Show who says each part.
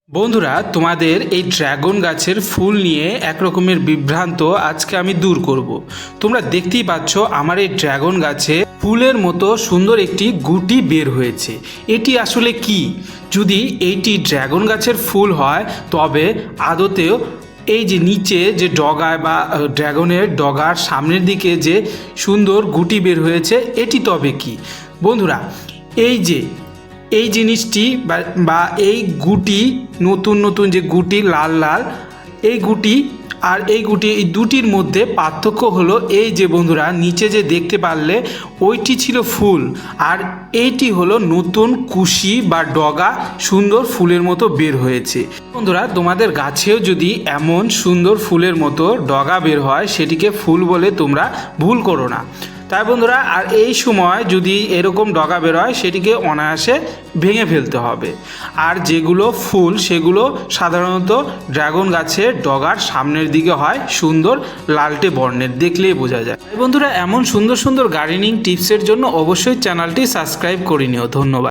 Speaker 1: বন্ধুরা, তোমাদের এই ড্রাগন গাছের ফুল নিয়ে এক রকমের বিভ্রান্ত আজকে আমি দূর করব। তোমরা দেখতেই পাচ্ছ আমার এই ড্রাগন গাছে ফুলের মতো সুন্দর একটি গুটি বের হয়েছে। এটি আসলে কি? যদি এইটি ড্রাগন গাছের ফুল হয় তবে আদতেও এই যে নিচে যে ডগায় বা ড্রাগনের ডগার সামনের দিকে যে সুন্দর গুটি বের হয়েছে এটি তবে কি? বন্ধুরা, এই জিনিসটি বা এই গুটি, নতুন নতুন যে গুটি লাল লাল এই গুটি আর এই গুটি, এই দুটির মধ্যে পার্থক্য হলো এই যে বন্ধুরা, নিচে যে দেখতে পারলে ওইটি ছিল ফুল আর এইটি হলো নতুন কুশি বা ডগা সুন্দর ফুলের মতো বের হয়েছে। বন্ধুরা, তোমাদের গাছেও যদি এমন সুন্দর ফুলের মতো ডগা বের হয় সেটিকে ফুল বলে তোমরা ভুল করো না। তাই বন্ধুরা, আর এই সময় যদি এরকম ডগা বের হয় সেটিকে অনায়াসে ভেঙে ফেলতে হবে। আর যেগুলো ফুল সেগুলো সাধারণত ড্রাগন গাছের ডগার সামনের দিকে হয়, সুন্দর লালটে বর্ণের, দেখলেই বোঝা যায়। তাই বন্ধুরা, এমন সুন্দর সুন্দর গার্ডেনিং টিপসের জন্য অবশ্যই চ্যানেলটি সাবস্ক্রাইব করে নিও। ধন্যবাদ।